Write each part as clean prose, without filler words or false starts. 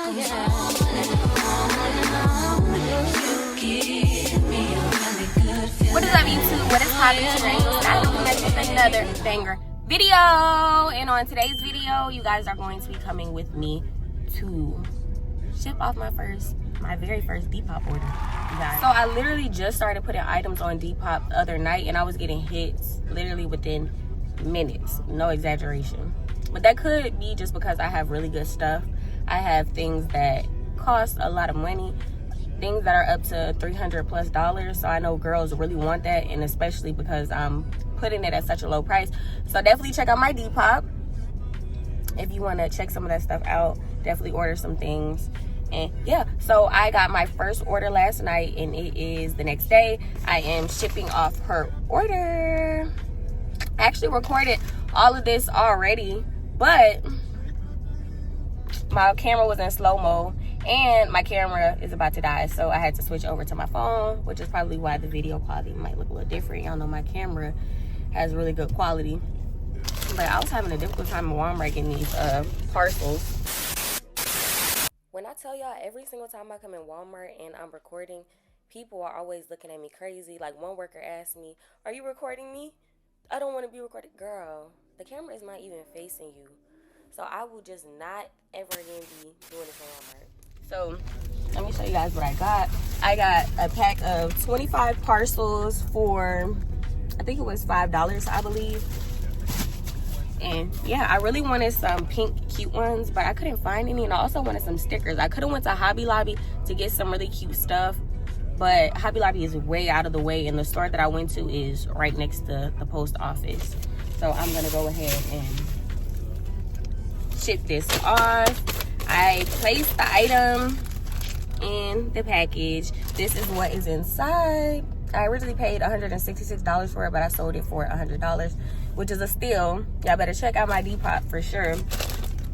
What is up, YouTube? What is poppin' today? I am making another banger video, and on today's video, you guys are going to be coming with me to ship off my very first Depop order, you guys. So I literally just started putting items on Depop the other night, and I was getting hits literally within minutes, no exaggeration. But that could be just because I have really good stuff. I have things that cost a lot of money, things that are up to $300+. So I know girls really want that, and especially because I'm putting it at such a low price. So definitely check out my Depop if you want to check some of that stuff out. Definitely order some things. And yeah, so I got my first order last night, and it is the next day. I am shipping off her order. I actually recorded all of this already, but my camera was in slow-mo and my camera is about to die, so I had to switch over to my phone, which is probably why the video quality might look a little different. Y'all know my camera has really good quality, but I was having a difficult time in Walmart getting these parcels. When I tell y'all, every single time I come in Walmart and I'm recording, people are always looking at me crazy. Like, one worker asked me, "Are you recording me?" "I don't want to be recorded." Girl, the camera is not even facing you. So I will just not ever again be doing this in Walmart. So let me show you guys what I got. I got a pack of 25 parcels for, I think it was $5, I believe. And yeah, I really wanted some pink cute ones, but I couldn't find any. And I also wanted some stickers. I could have went to Hobby Lobby to get some really cute stuff, but Hobby Lobby is way out of the way, and the store that I went to is right next to the post office. So I'm gonna go ahead and ship this off. I placed the item in the package. This is what is inside. I originally paid $166 for it, but I sold it for $100, which is a steal. Y'all better check out my Depop for sure.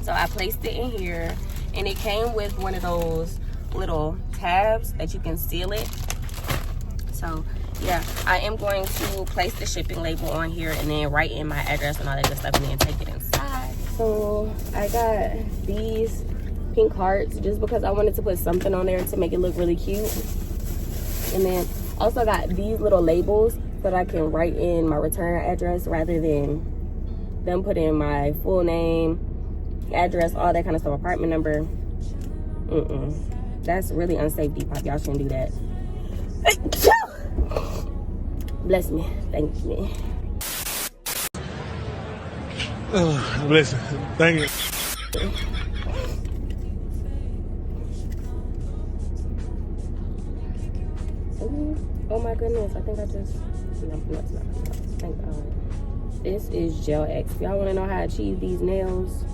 So I placed it in here, and it came with one of those little tabs that you can seal it. So yeah, I am going to place the shipping label on here and then write in my address and all that good stuff, and then take it inside. So I got these pink hearts just because I wanted to put something on there to make it look really cute. And then also got these little labels so that I can write in my return address rather than them put in my full name, address, all that kind of stuff, apartment number. That's really unsafe, Depop. Y'all shouldn't do that. Bless me. Thank me. Bless you. Thank you. Oh my goodness, I think I just, no, it's not. Thank God. This is Gel X. If y'all want to know how I achieve these nails,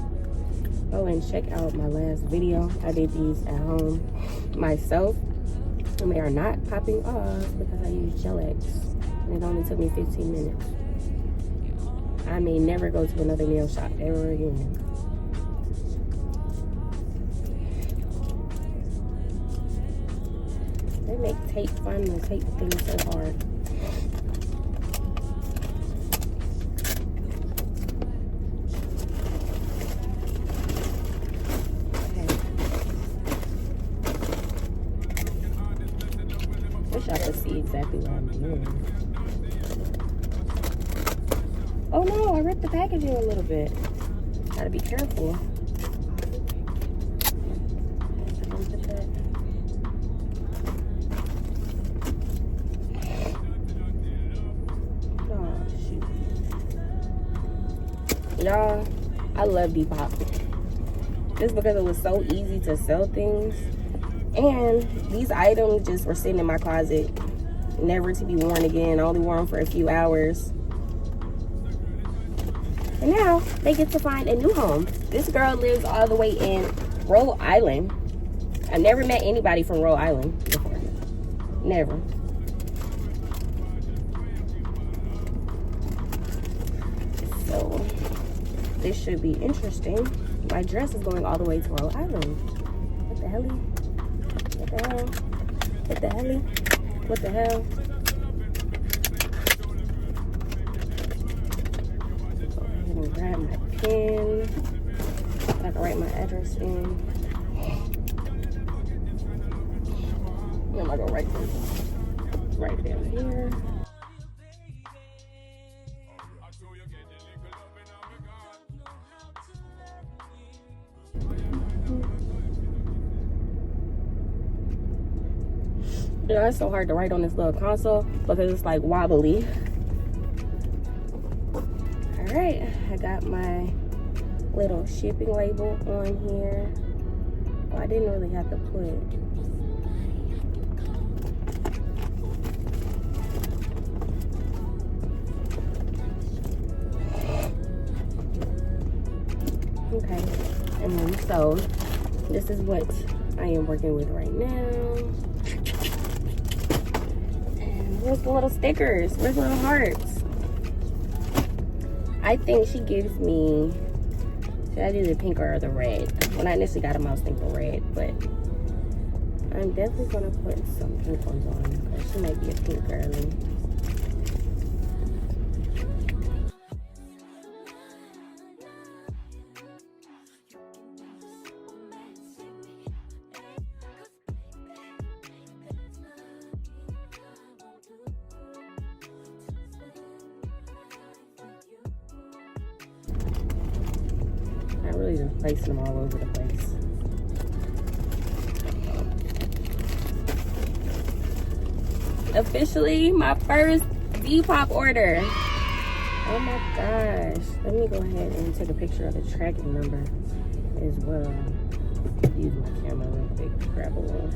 go and check out my last video. I did these at home myself, and they are not popping off because I use Gel X. And it only took me 15 minutes. I may never go to another nail shop ever again. They make tape fun and tape things so hard. Okay. Wish I could see exactly what I'm doing. Oh no, I ripped the packaging a little bit. Gotta be careful. Y'all, I love Depop. Just because it was so easy to sell things. And these items just were sitting in my closet, never to be worn again, only worn for a few hours. And now they get to find a new home. This girl lives all the way in Rhode Island. I never met anybody from Rhode Island before. Never. So this should be interesting. My dress is going all the way to Rhode Island. What the hell? What the hell? What the hell? What the hell? Go ahead and grab my pen. I can write my address in. I'm gonna go right down here. Yeah, it's so hard to write on this little console because it's like wobbly. All right, I got my little shipping label on here. Well, I didn't really have to put okay, and so this is what I am working with right now. And where's the little stickers? Where's the little hearts? I think she gives me, should I do the pink or the red? When I initially got them, I was thinking red, but I'm definitely gonna put some pink ones on because she might be a pink girly. I really just placing them all over the place. Officially my first Depop order. Oh my gosh. Let me go ahead and take a picture of the tracking number as well. Use my camera real quick to grab a one.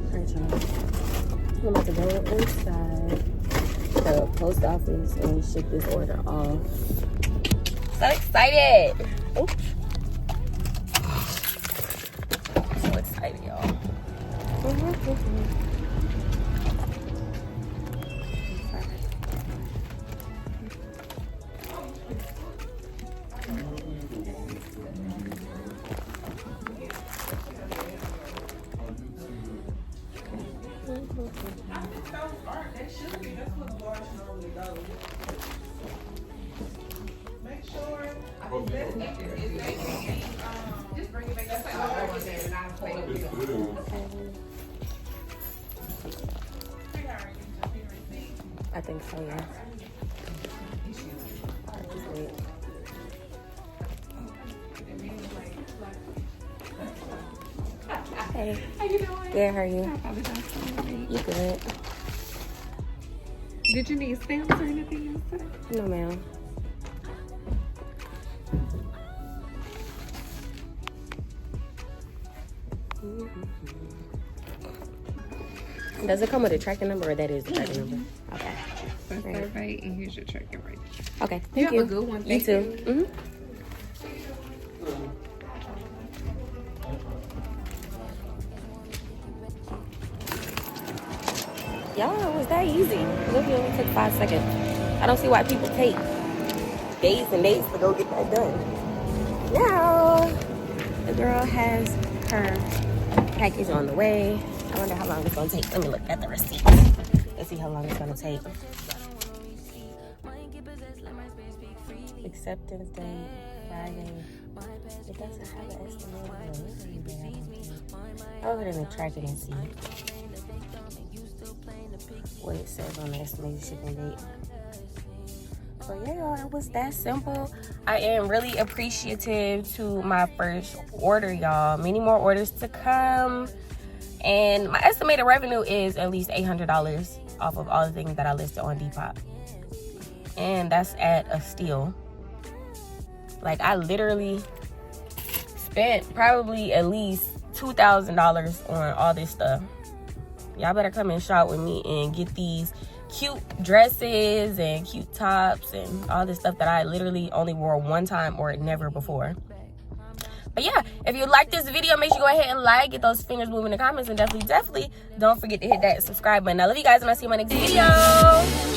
Alright, y'all. I'm about to go inside the post office and ship this order off. So excited! Oops. So excited, y'all. Just bring it back. That's like all I want there, and I'll play it. I think so, yeah. Hey. How you doing? Yeah, how are you? I apologize for the late. You good? Did you need stamps or anything else today? No, ma'am. Does it come with a tracking number or that is the tracking number? Okay. That's right, and here's your tracking right. Okay, You thank have you. a good one. You Thank too. you. Y'all, it was that easy. It literally only took 5 seconds. I don't see why people take days and days to go get that done. Now, the girl has her package on the way. I wonder how long it's gonna take. Let me look at the receipts. Let's see how long it's gonna take. Acceptance date, Friday. It doesn't have an estimated delivery date. I'll go ahead and track it and see what it says on the estimated shipping date. So yeah, y'all, it was that simple. I am really appreciative to my first order, y'all. Many more orders to come. And my estimated revenue is at least $800 off of all the things that I listed on Depop. And that's at a steal. Like, I literally spent probably at least $2,000 on all this stuff. Y'all better come and shop with me and get these cute dresses and cute tops and all this stuff that I literally only wore one time or never before. But yeah, if you like this video, make sure you go ahead and like, get those fingers moving in the comments, and definitely don't forget to hit that subscribe button. I love you guys, and I'll see you in my next video.